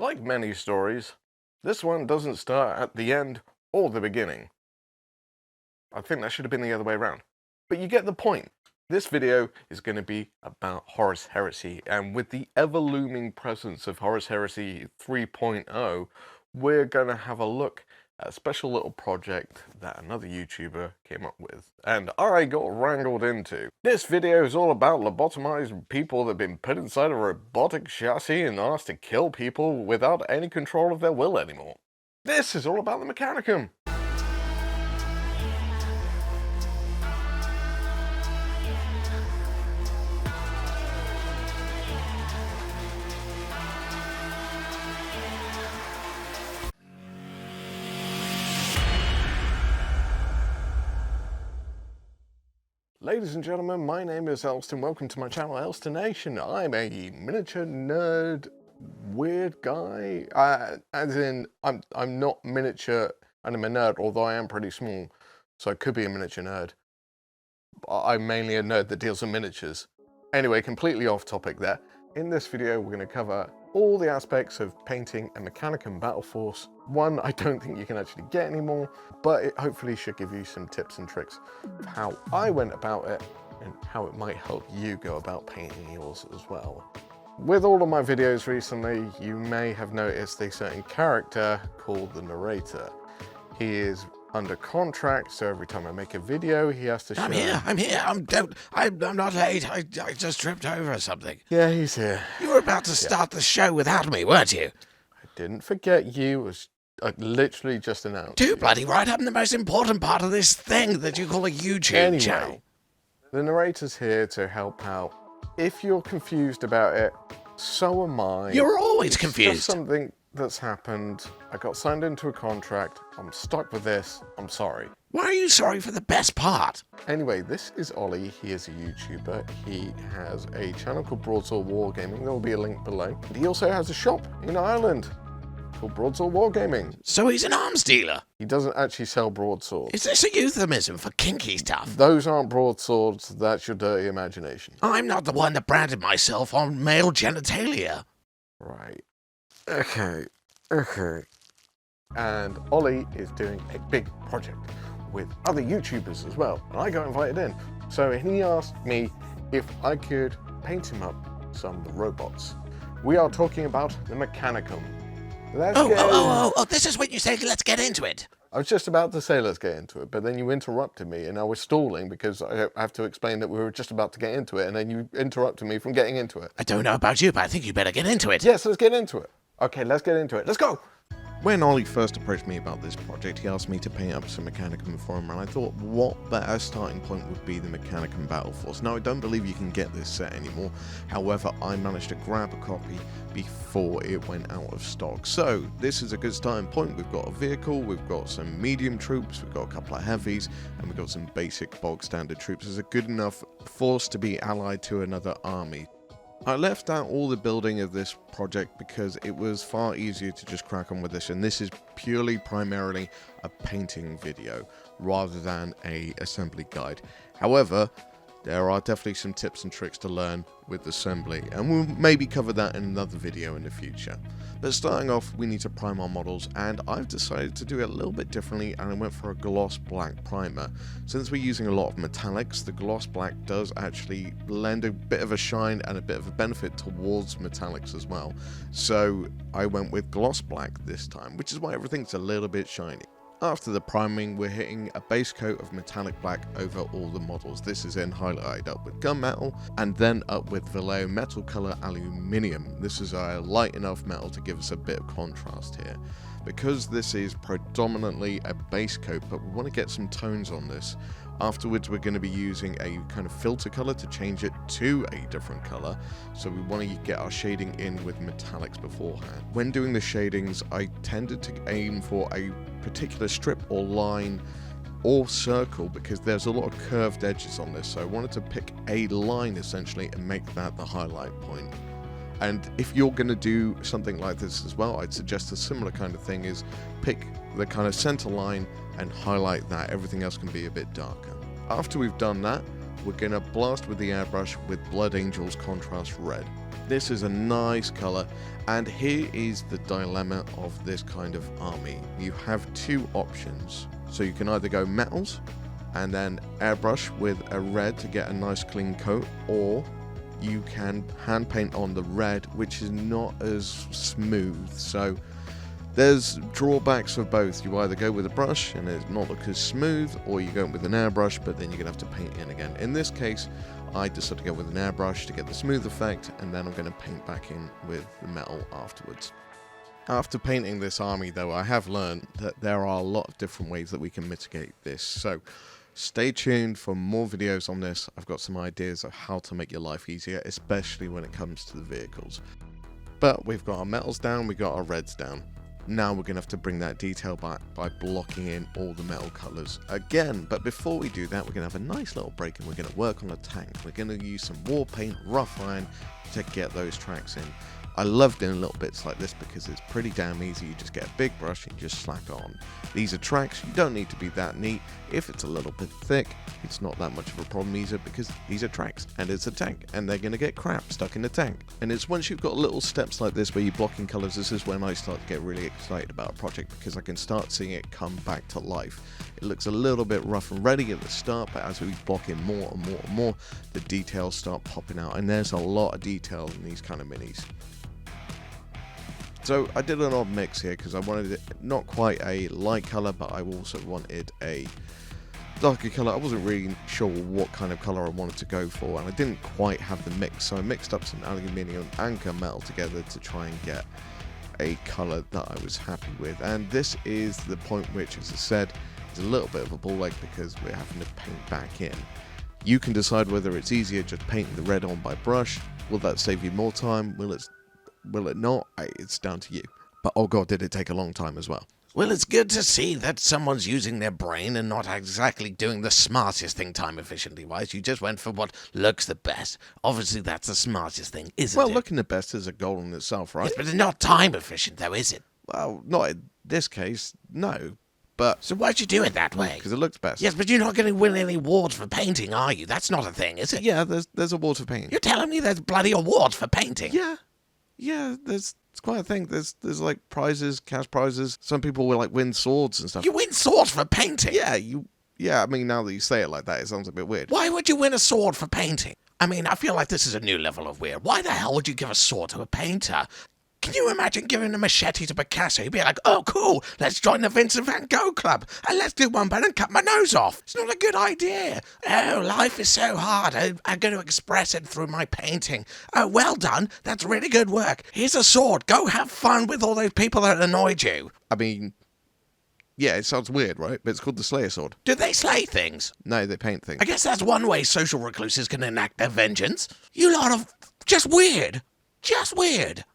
Like many stories, this one doesn't start at the end or the beginning. I think that should have been the other way around. But you get the point. This video is going to be about Horus Heresy, and with the ever-looming presence of Horus Heresy 3.0, we're going to have a look at a special little project that another YouTuber came up with, and I got wrangled into. This video is all about lobotomized people that have been put inside a robotic chassis and asked to kill people without any control of their will anymore. This is all about the Mechanicum. Ladies and gentlemen, my name is Elston. Welcome to my channel, Elstonation. I'm a miniature nerd, weird guy. As in, I'm not miniature and I'm a nerd, although I am pretty small, so I could be a miniature nerd. I'm mainly a nerd that deals in miniatures. Anyway, completely off topic there. In this video, we're going to cover all the aspects of painting a Mechanicum Battle Force. One I don't think you can actually get anymore, but it hopefully should give you some tips and tricks of how I went about it and how it might help you go about painting yours as well. With all of my videos recently, you may have noticed a certain character called the narrator. He is under contract, so every time I make a video, he has to show... I'm here, I'm not late, I just tripped over something. Yeah, he's here. You were about to start the show without me, weren't you? I didn't forget you, it was literally just announced. Too bloody right, I'm the most important part of this thing that you call a YouTube channel. The narrator's here to help out. If you're confused about it, so am I. You're always confused. It's just something that's happened. I got signed into a contract. I'm stuck with this. I'm sorry. Why are you sorry for the best part? Anyway, this is Ollie. He is a YouTuber. He has a channel called Broadsword Wargaming. There will be a link below. He also has a shop in Ireland called Broadsword Wargaming. So he's an arms dealer? He doesn't actually sell broadswords. Is this a euphemism for kinky stuff? Those aren't broadswords. That's your dirty imagination. I'm not the one that branded myself on male genitalia. Right. Okay. And Ollie is doing a big project with other YouTubers as well, and I got invited in. So he asked me if I could paint him up some robots. We are talking about the Mechanicum. Oh, this is when you say let's get into it. I was just about to say let's get into it, but then you interrupted me and I was stalling because I have to explain that we were just about to get into it, and then you interrupted me from getting into it. I don't know about you, but I think you better get into it. Yes, let's get into it. Okay, let's get into it. Let's go! When Ollie first approached me about this project, he asked me to paint up some Mechanicum for him, and I thought, what better starting point would be the Mechanicum Battle Force. Now, I don't believe you can get this set anymore. However, I managed to grab a copy before it went out of stock. So, this is a good starting point. We've got a vehicle, we've got some medium troops, we've got a couple of heavies, and we've got some basic bog standard troops. It's a good enough force to be allied to another army. I left out all the building of this project because it was far easier to just crack on with this, and this is primarily a painting video rather than a assembly guide. However, there are definitely some tips and tricks to learn with assembly, and we'll maybe cover that in another video in the future. But starting off, we need to prime our models, and I've decided to do it a little bit differently, and I went for a gloss black primer. Since we're using a lot of metallics, the gloss black does actually lend a bit of a shine and a bit of a benefit towards metallics as well. So I went with gloss black this time, which is why everything's a little bit shiny. After the priming, we're hitting a base coat of metallic black over all the models. This is then highlighted up with gunmetal and then up with Vallejo metal color aluminium. This is a light enough metal to give us a bit of contrast here. Because this is predominantly a base coat, but we want to get some tones on this. Afterwards, we're going to be using a kind of filter color to change it to a different color. So we want to get our shading in with metallics beforehand. When doing the shadings, I tended to aim for a particular strip or line or circle because there's a lot of curved edges on this. So I wanted to pick a line essentially and make that the highlight point. And if you're going to do something like this as well, I'd suggest a similar kind of thing is pick the kind of center line and highlight that. Everything else can be a bit darker. After we've done that, we're going to blast with the airbrush with Blood Angel's Contrast Red. This is a nice color, and here is the dilemma of this kind of army. You have two options. So you can either go metals and then airbrush with a red to get a nice clean coat, or you can hand paint on the red, which is not as smooth. So there's drawbacks for both. You either go with a brush and it's not look as smooth, or you go with an airbrush, but then you're gonna have to paint in again. In this case, I decided to go with an airbrush to get the smooth effect, and then I'm gonna paint back in with the metal afterwards. After painting this army though, I have learned that there are a lot of different ways that we can mitigate this. So stay tuned for more videos on this. I've got some ideas of how to make your life easier, especially when it comes to the vehicles. But we've got our metals down, we've got our reds down. Now we're going to have to bring that detail back by blocking in all the metal colours again. But before we do that, we're going to have a nice little break and we're going to work on a tank. We're going to use some war paint, rough iron to get those tracks in. I love doing little bits like this because it's pretty damn easy. You just get a big brush and you just slack on. These are tracks, you don't need to be that neat. If it's a little bit thick, it's not that much of a problem either, because these are tracks and it's a tank and they're going to get crap stuck in the tank. And it's once you've got little steps like this where you block in colours, this is when I start to get really excited about a project, because I can start seeing it come back to life. It looks a little bit rough and ready at the start, but as we block in more and more and more, the details start popping out, and there's a lot of detail in these kind of minis. So I did an odd mix here because I wanted it not quite a light colour, but I also wanted a darker colour. I wasn't really sure what kind of colour I wanted to go for, and I didn't quite have the mix, so I mixed up some aluminium anchor metal together to try and get a colour that I was happy with. And this is the point which, as I said, is a little bit of a ball ache because we're having to paint back in. You can decide whether it's easier just painting the red on by brush. Will that save you more time? Will it not? It's down to you. But oh god, did it take a long time as well. Well, it's good to see that someone's using their brain and not exactly doing the smartest thing time efficiently wise. You just went for what looks the best. Obviously, that's the smartest thing, isn't it? Well, looking the best is a goal in itself, right? Yes, but it's not time efficient, though, is it? Well, not in this case, no. But so why'd you do it that way? because it looks best. Yes, but you're not going to win any awards for painting, are you? That's not a thing, is it? Yeah, there's awards for painting. You're telling me there's bloody awards for painting? Yeah, it's quite a thing. There's like prizes, cash prizes. Some people will like win swords and stuff. You win swords for painting? Yeah, I mean, now that you say it like that, it sounds a bit weird. Why would you win a sword for painting? I mean, I feel like this is a new level of weird. Why the hell would you give a sword to a painter? Can you imagine giving a machete to Picasso? You'd be like, oh, cool, let's join the Vincent van Gogh Club, and let's do one better and cut my nose off. It's not a good idea. Oh, life is so hard. I'm going to express it through my painting. Oh, well done. That's really good work. Here's a sword. Go have fun with all those people that annoyed you. I mean, yeah, it sounds weird, right? But it's called the Slayer Sword. Do they slay things? No, they paint things. I guess that's one way social recluses can enact their vengeance. You lot of just weird. Just weird.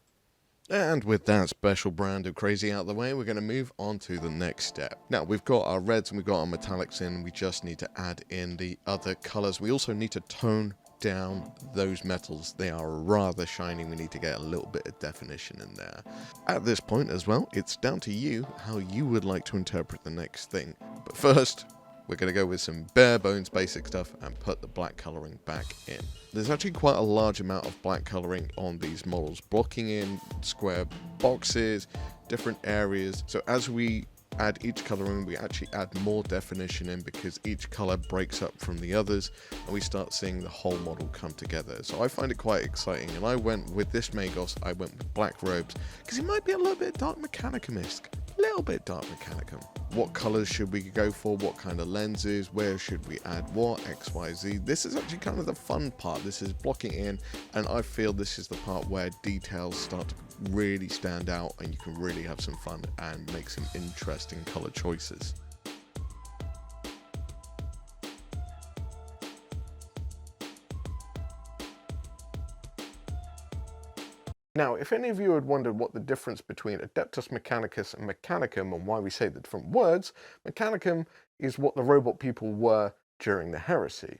And with that special brand of crazy out of the way, we're going to move on to the next step. Now, we've got our reds and we've got our metallics in. We just need to add in the other colors. We also need to tone down those metals. They are rather shiny. We need to get a little bit of definition in there. At this point as well, it's down to you how you would like to interpret the next thing. But first, we're going to go with some bare bones basic stuff and put the black coloring back in. There's actually quite a large amount of black coloring on these models, blocking in square boxes, different areas. So as we add each color in, we actually add more definition in because each color breaks up from the others and we start seeing the whole model come together. So I find it quite exciting, and I went with this Magos, I went with black robes because it might be a little bit dark Mechanicum-esque. Little bit dark Mechanicum. What colors should we go for? What kind of lenses? Where should we add what? X, Y, Z. This is actually kind of the fun part. This is blocking in, and I feel this is the part where details start to really stand out and you can really have some fun and make some interesting color choices. Now, if any of you had wondered what the difference between Adeptus Mechanicus and Mechanicum and why we say the different words, Mechanicum is what the robot people were during the heresy.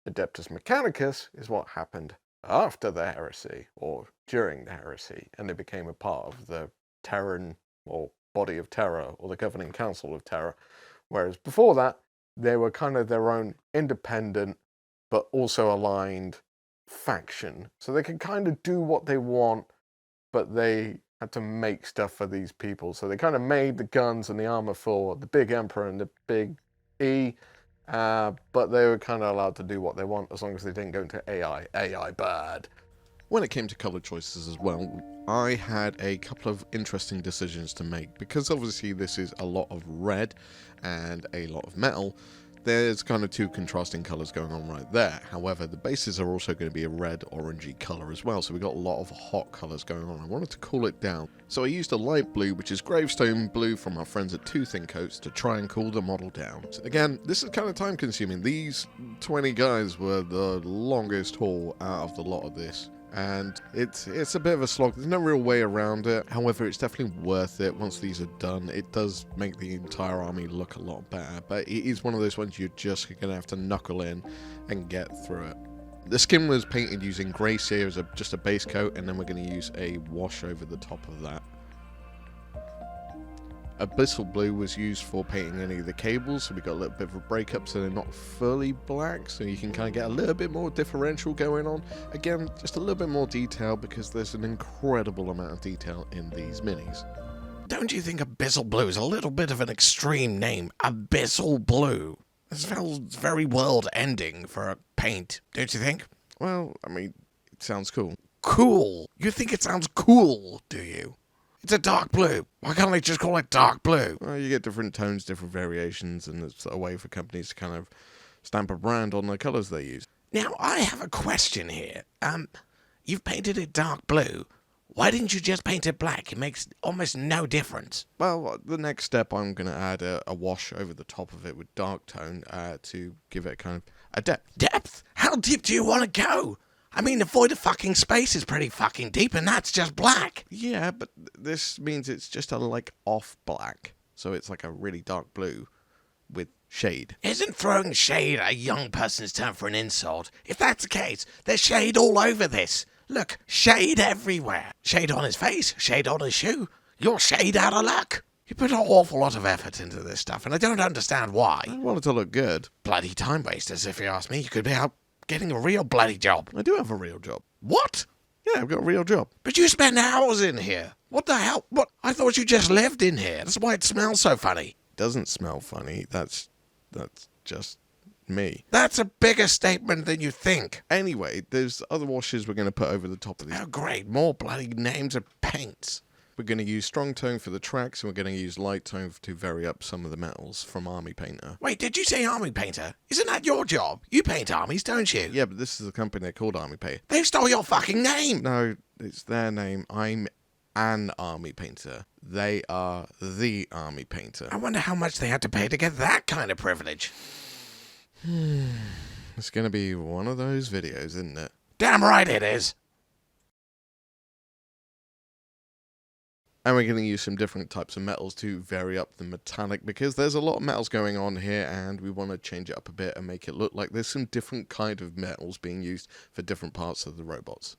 Adeptus Mechanicus is what happened after the heresy or during the heresy, and they became a part of the Terran or body of terror or the governing council of terror, whereas before that they were kind of their own independent but also aligned faction. So they can kind of do what they want, but they had to make stuff for these people. So they kind of made the guns and the armor for the big Emperor and the big E, but they were kind of allowed to do what they want as long as they didn't go into AI. AI bad. When it came to color choices as well, I had a couple of interesting decisions to make, because obviously this is a lot of red and a lot of metal. There's kind of two contrasting colors going on right there. However, the bases are also going to be a red orangey color as well, so we got a lot of hot colors going on. I wanted to cool it down, so I used a light blue, which is gravestone blue from our friends at Two Thin Coats, to try and cool the model down. So again, this is kind of time consuming. These 20 guys were the longest haul out of the lot of this, and it's a bit of a slog. There's no real way around it. However, it's definitely worth it once these are done. It does make the entire army look a lot better, but it is one of those ones you're just going to have to knuckle in and get through it. The skin was painted using grey sear as just a base coat, and then we're going to use a wash over the top of that. Abyssal blue was used for painting any of the cables, so we got a little bit of a breakup so they're not fully black, so you can kind of get a little bit more differential going on. Again, just a little bit more detail, because there's an incredible amount of detail in these minis. Don't you think Abyssal Blue is a little bit of an extreme name? Abyssal Blue. This feels very world-ending for a paint, don't you think? Well, I mean, it sounds cool. Cool? You think it sounds cool, do you? It's a dark blue. Why can't they just call it dark blue? Well, you get different tones, different variations, and it's a way for companies to kind of stamp a brand on the colours they use. Now, I have a question here. You've painted it dark blue. Why didn't you just paint it black? It makes almost no difference. Well, the next step, I'm going to add a wash over the top of it with dark tone to give it kind of a depth. Depth? How deep do you want to go? I mean, the void of fucking space is pretty fucking deep, and that's just black. Yeah, but this means it's just a, like, off black. So it's like a really dark blue with shade. Isn't throwing shade at a young person's term for an insult? If that's the case, there's shade all over this. Look, shade everywhere. Shade on his face, shade on his shoe. You're shade out of luck. You put an awful lot of effort into this stuff, and I don't understand why. I want it to look good. Bloody time wasters, if you ask me. You could be out getting a real bloody job. I do have a real job. What? Yeah, I've got a real job. But you spend hours in here. What the hell? What? I thought you just lived in here. That's why it smells so funny. It doesn't smell funny. That's just me. That's a bigger statement than you think. Anyway, there's other washes we're going to put over the top of these. Oh, great. More bloody names of paints. We're going to use strong tone for the tracks, and we're going to use light tone to vary up some of the metals from Army Painter. Wait, did you say Army Painter? Isn't that your job? You paint armies, don't you? Yeah, but this is a company called Army Painter. They stole your fucking name. No, it's their name. I'm an Army Painter. They are the Army Painter. I wonder how much they had to pay to get that kind of privilege. It's going to be one of those videos, isn't it? Damn right it is. And we're going to use some different types of metals to vary up the metallic, because there's a lot of metals going on here, and we want to change it up a bit and make it look like there's some different kind of metals being used for different parts of the robots.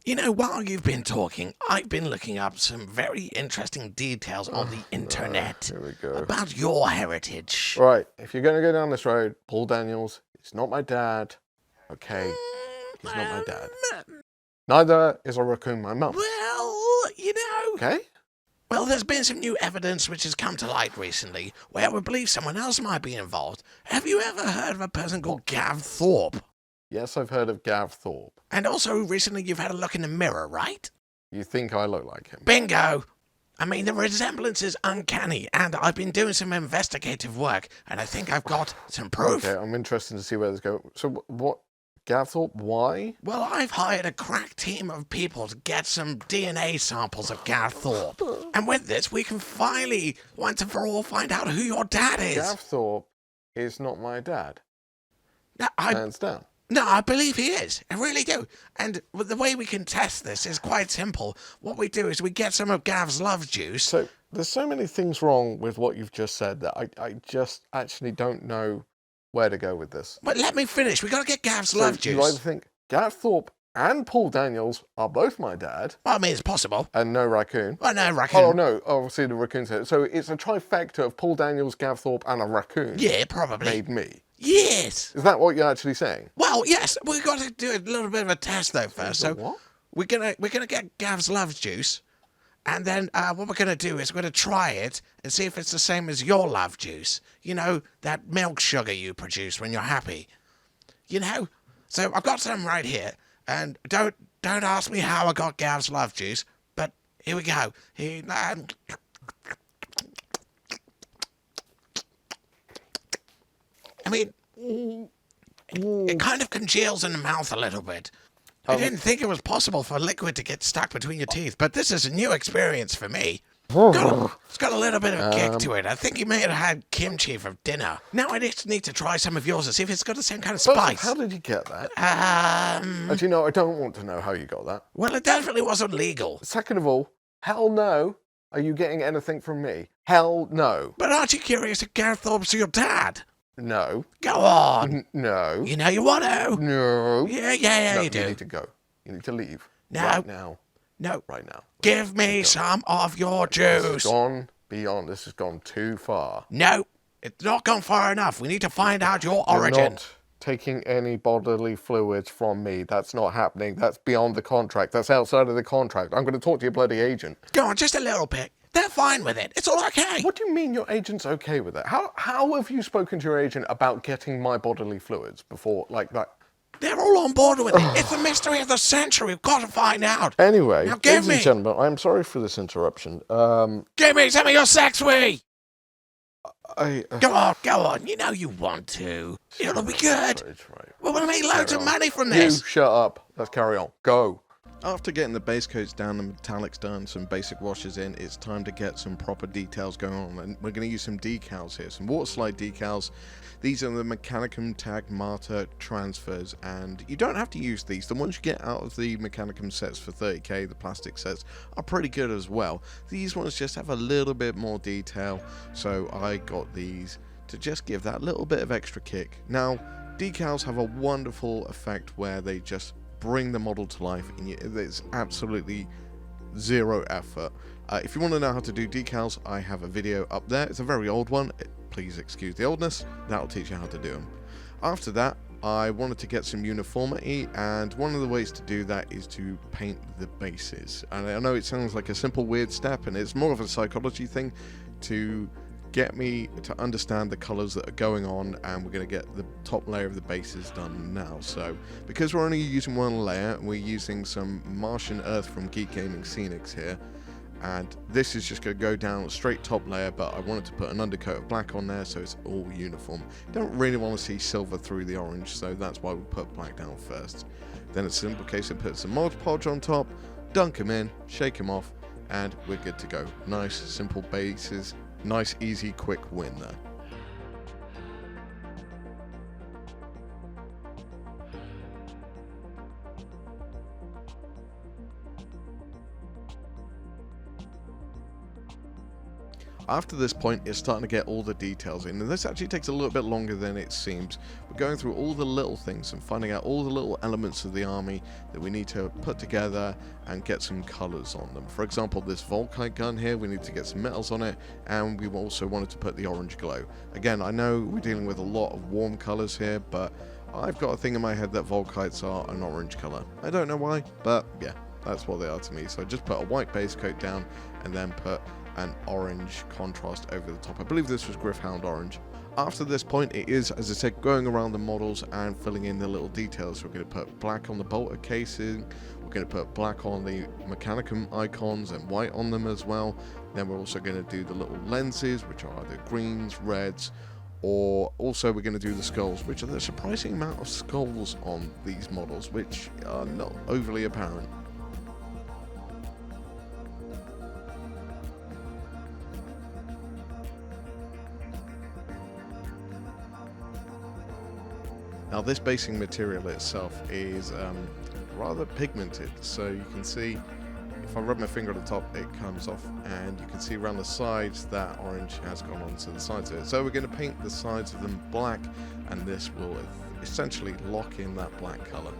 You know, while you've been talking, I've been looking up some very interesting details on the internet Here we go. about your heritage. Right, if you're going to go down this road, Paul Daniels, it's not my dad. Okay, he's not my dad. Neither is a raccoon my mum. Well, you know. Okay? Well, there's been some new evidence which has come to light recently where we believe someone else might be involved. Have you ever heard of a person called Gav Thorpe? Yes, I've heard of Gav Thorpe. And also recently you've had a look in the mirror, right? You think I look like him? Bingo! I mean, the resemblance is uncanny, and I've been doing some investigative work, and I think I've got some proof. Okay, I'm interested to see where this goes. So what? Gav Thorpe, why? Well, I've hired a crack team of people to get some DNA samples of Gav Thorpe. And with this, we can finally, once and for all, find out who your dad is. Gav Thorpe is not my dad. No, Hands down. No, I believe he is. I really do. And the way we can test this is quite simple. What we do is we get some of Gav's love juice. So there's so many things wrong with what you've just said that I just actually don't know where to go with this. But let me finish. We got to get Gav's So love juice. you either think Gav Thorpe and Paul Daniels are both my dad, Well, I mean, it's possible. and no raccoon. Well, no, raccoon. Oh no, obviously the raccoon's here. So it's a trifecta of Paul Daniels, Gav Thorpe, and a raccoon. Yeah, probably. Made me. Yes. Is that what you're actually saying? Well, yes. We've got to do a little bit of a test though first. So What? we're gonna get Gav's love juice, and then what we're gonna do is we're gonna try it and see if it's the same as your love juice. You know, that milk sugar you produce when you're happy. You know. So I've got some right here, and don't ask me how I got Gav's love juice, but here we go. I mean, it kind of congeals in the mouth a little bit. I didn't think it was possible for liquid to get stuck between your teeth, but this is a new experience for me. It's got a little bit of a kick to it. I think you may have had kimchi for dinner. Now I just need to try some of yours and see if it's got the same kind of spice. How did you get that? Actually, no, I don't want to know how you got that. Well, it definitely wasn't legal. Second of all, hell no. Are you getting anything from me? Hell no. But aren't you curious if Gareth Thorpe's your dad? No. Go on. No. You know you want to. No. Yeah, No, you do. You need to go. You need to leave. No. Right now. No. Right now. Give me some of your This has juice. gone beyond. This has gone too far. No, it's not gone far enough. We need to find out your You're origin. not taking any bodily fluids from me. That's not happening. That's beyond the contract. That's outside of the contract. I'm going to talk to your bloody agent. Go on, just a little bit. They're fine with it. It's all okay. What do you mean your agent's okay with it? How have you spoken to your agent about getting my bodily fluids before, like that? They're all on board with it. It's the mystery of the century. We've got to find out. Anyway, Now give ladies me. and gentlemen, I'm sorry for this interruption. Give me some of your sex weed. I... Go on. You know you want to. It'll be good. Right. We're going to make loads of money from You this. shut up. Let's carry on. Go. After getting the base coats down, the metallics done, some basic washes in, it's time to get some proper details going on. And we're going to use some decals here, some water slide decals. These are the Mechanicum Tag Martyr transfers, and you don't have to use these. The ones you get out of the Mechanicum sets for 30k, the plastic sets, are pretty good as well. These ones just have a little bit more detail, so I got these to just give that little bit of extra kick. Now, decals have a wonderful effect where they just bring the model to life, and there's absolutely zero effort. If you want to know how to do decals, I have a video up there. It's a very old one. Please excuse the oldness. That'll teach you how to do them. After that, I wanted to get some uniformity, and one of the ways to do that is to paint the bases. And I know it sounds like a simple weird step, and it's more of a psychology thing to get me to understand the colors that are going on, and we're going to get the top layer of the bases done now. So because we're only using one layer, we're using some Martian Earth from Geek Gaming Scenics here, and this is just going to go down a straight top layer, but I wanted to put an undercoat of black on there so it's all uniform. Don't really want to see silver through the orange, so that's why we put black down first. Then it's a simple case of put some Mod Podge on top, dunk them in, shake them off, and we're good to go. Nice simple bases. Nice, easy, quick win there. After this point, it's starting to get all the details in, and this actually takes a little bit longer than it seems. We're going through all the little things and finding out all the little elements of the army that we need to put together and get some colors on them. For example, this Volkite gun here, we need to get some metals on it, and we also wanted to put the orange glow. Again, I know we're dealing with a lot of warm colors here, but I've got a thing in my head that Volkites are an orange color. I don't know why, but yeah, that's what they are to me. So I just put a white base coat down and then put an orange contrast over the top. I believe this was Griffhound orange. After this point, it is, as I said, going around the models and filling in the little details. So we're going to put black on the bolter casing, we're going to put black on the Mechanicum icons and white on them as well. Then we're also going to do the little lenses, which are either greens, reds, or also we're going to do the skulls, which are the surprising amount of skulls on these models, which are not overly apparent. Now this basing material itself is rather pigmented, so you can see if I rub my finger at the top it comes off, and you can see around the sides that orange has gone onto the sides of it. So we're going to paint the sides of them black, and this will essentially lock in that black colour.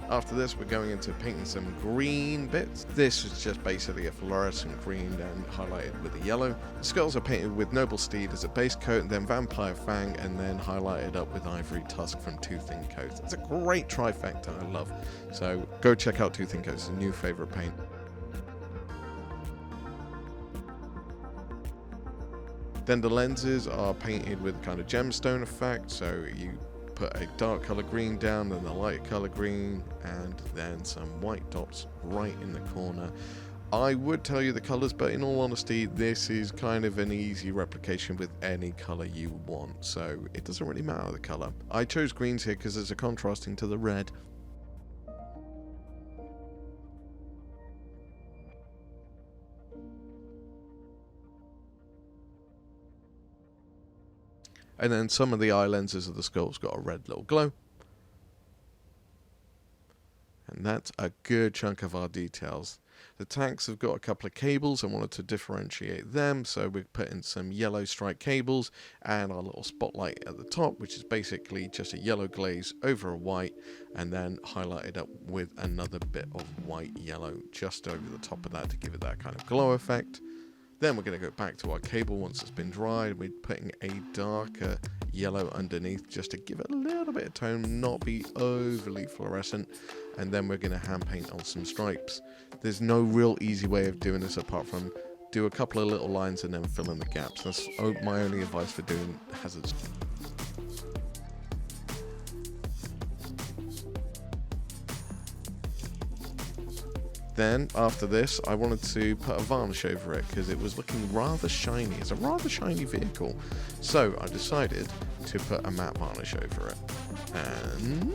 After this, we're going into painting some green bits. This is just basically a fluorescent green and highlighted with a yellow. The skulls are painted with Noble Steed as a base coat, and then Vampire Fang, and then highlighted up with Ivory Tusk from Tooth and Coat. It's a great trifecta I love. So go check out Tooth and Coat, it's a new favourite paint. Then the lenses are painted with kind of gemstone effect, so you put a dark color green down, then a light color green, and then some white dots right in the corner. I would tell you the colors, but in all honesty, this is kind of an easy replication with any color you want, so it doesn't really matter the color. I chose greens here because there's a contrasting to the red. And then some of the eye lenses of the skulls got a red little glow. And that's a good chunk of our details. The tanks have got a couple of cables. I wanted to differentiate them, so we put in some yellow stripe cables and our little spotlight at the top, which is basically just a yellow glaze over a white, and then highlighted up with another bit of white yellow just over the top of that to give it that kind of glow effect. Then we're going to go back to our cable once it's been dried. We're putting a darker yellow underneath just to give it a little bit of tone, not be overly fluorescent. And then we're going to hand paint on some stripes. There's no real easy way of doing this apart from do a couple of little lines and then fill in the gaps. That's my only advice for doing hazards. Then, after this, I wanted to put a varnish over it because it was looking rather shiny. It's a rather shiny vehicle. So, I decided to put a matte varnish over it. And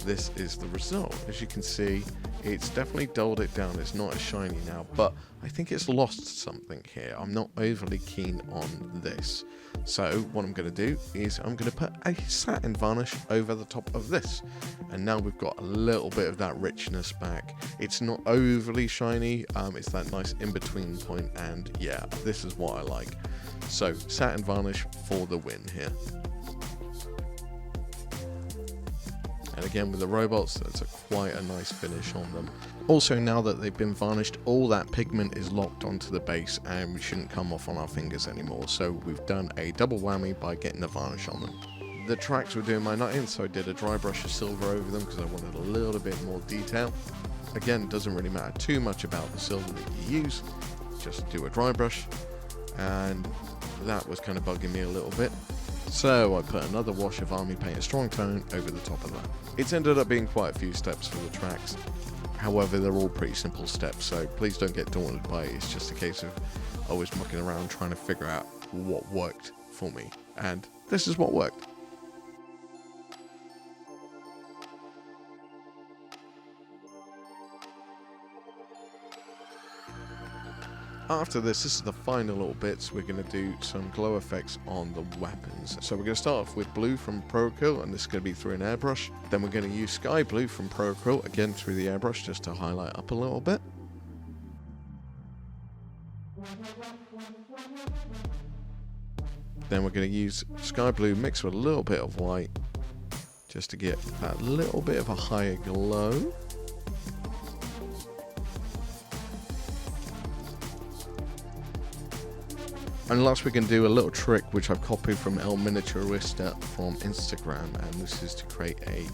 this is the result. As you can see, it's definitely dulled it down. It's not as shiny now, but I think it's lost something here. I'm not overly keen on this. So what I'm going to do is I'm going to put a satin varnish over the top of this. And now we've got a little bit of that richness back. It's not overly shiny. It's that nice in-between point. And yeah, this is what I like. So satin varnish for the win here. And again, with the robots, that's quite a nice finish on them. Also, now that they've been varnished, all that pigment is locked onto the base and we shouldn't come off on our fingers anymore. So we've done a double whammy by getting the varnish on them. The tracks were doing my nutting, so I did a dry brush of silver over them because I wanted a little bit more detail. Again, it doesn't really matter too much about the silver that you use. Just do a dry brush. And that was kind of bugging me a little bit. So I put another wash of army paint, a strong tone, over the top of that. It's ended up being quite a few steps for the tracks. However, they're all pretty simple steps, so please don't get daunted by it. It's just a case of always mucking around trying to figure out what worked for me. And this is what worked. After this is the final little bits. We're going to do some glow effects on the weapons. So we're going to start off with blue from Procryl, and this is going to be through an airbrush. Then we're going to use sky blue from Procryl, again through the airbrush, just to highlight up a little bit. Then we're going to use sky blue mixed with a little bit of white, just to get that little bit of a higher glow. And last we can do a little trick which I've copied from El Miniaturista from Instagram, and this is to create a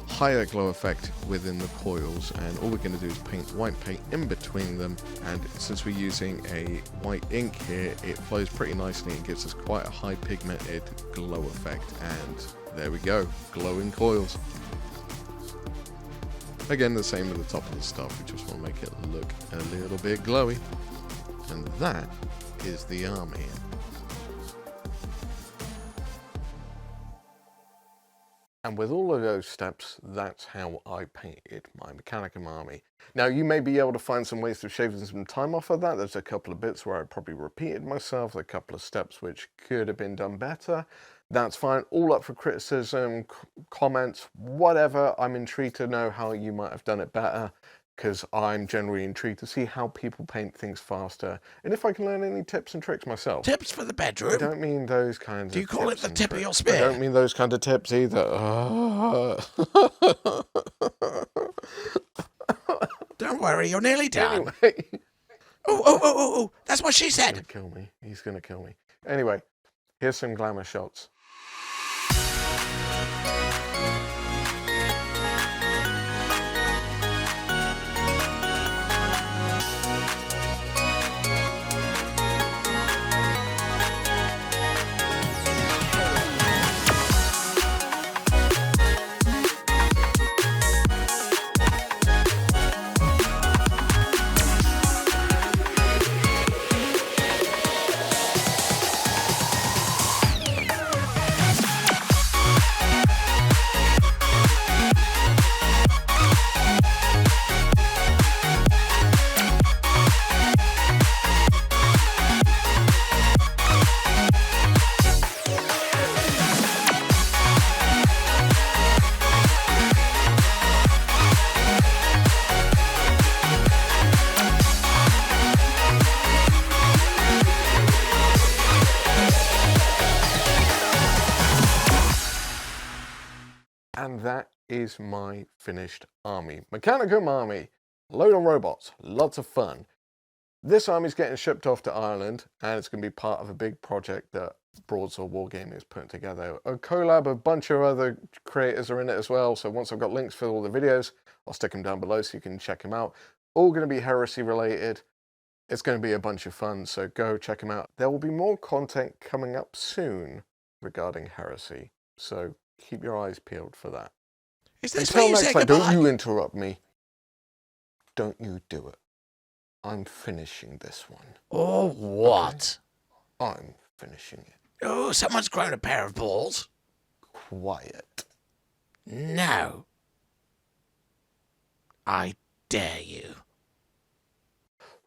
higher glow effect within the coils. And all we're going to do is paint white paint in between them, and since we're using a white ink here, it flows pretty nicely and gives us quite a high pigmented glow effect. And there we go, glowing coils. Again, the same at the top of the stuff, we just want to make it look a little bit glowy. And that is the army. And with all of those steps, that's how I painted my Mechanicum army. Now, you may be able to find some ways of shaving some time off of that. There's a couple of bits where I probably repeated myself, a couple of steps which could have been done better. That's fine, all up for criticism, comments, whatever. I'm intrigued to know how you might have done it better, because I'm generally intrigued to see how people paint things faster, and if I can learn any tips and tricks myself. Tips for the bedroom? I don't mean those kinds of tips. Do you call it the tip of your spear? I don't mean those kind of tips either. worry, you're nearly done. Anyway. Oh, that's what she He's said. gonna kill me. He's gonna kill me. Anyway, here's some glamour shots. And that is my finished army. Mechanicum army. Load of robots. Lots of fun. This army's getting shipped off to Ireland, and it's going to be part of a big project that Broadsword Wargaming is putting together. A collab, a bunch of other creators are in it as well, so once I've got links for all the videos, I'll stick them down below so you can check them out. All going to be Heresy related. It's going to be a bunch of fun, so go check them out. There will be more content coming up soon regarding Heresy, so keep your eyes peeled for that. Is this Until where you next say time, goodbye? don't you interrupt me. Don't you do it. I'm finishing this one. Oh, what? Okay? I'm finishing it. Oh, someone's grown a pair of balls. Quiet. No. I dare you.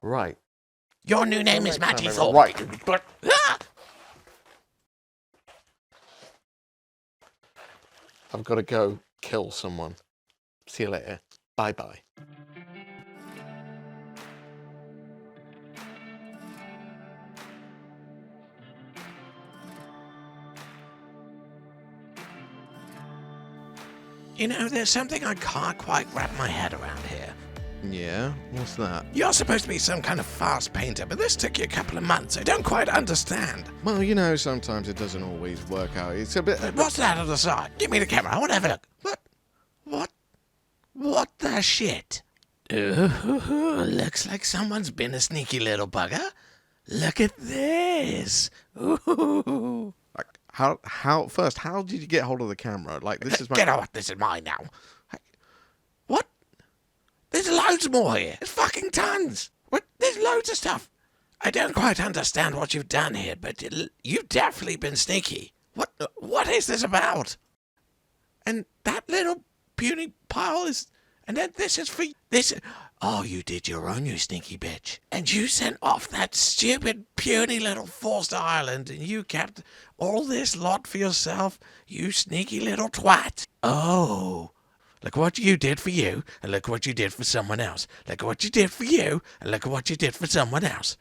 Right. Your new name is Next time, Matty everyone. Thorpe. Right. But, ah! I've got to go kill someone. See you later. Bye-bye. You know, there's something I can't quite wrap my head around here. Yeah? What's that? You're supposed to be some kind of fast painter, but this took you a couple of months. I don't quite understand. Well, you know, sometimes it doesn't always work out. It's a bit... What's that on the side? Give me the camera. I want to have a look. What the shit? Ooh, looks like someone's been a sneaky little bugger. Look at this. Ooh. Like, how did you get hold of the camera? Like, this is my... Get off. This is mine now. What? There's loads more here. There's fucking tons. What? There's loads of stuff. I don't quite understand what you've done here, but you've definitely been sneaky. What is this about? And that little puny pile is... And then this is for... Oh, you did your own, you sneaky bitch. And you sent off that stupid, puny little Forster Island, and you kept all this lot for yourself, you sneaky little twat. Oh, look what you did for you, and look what you did for someone else. Look what you did for you, and look what you did for someone else.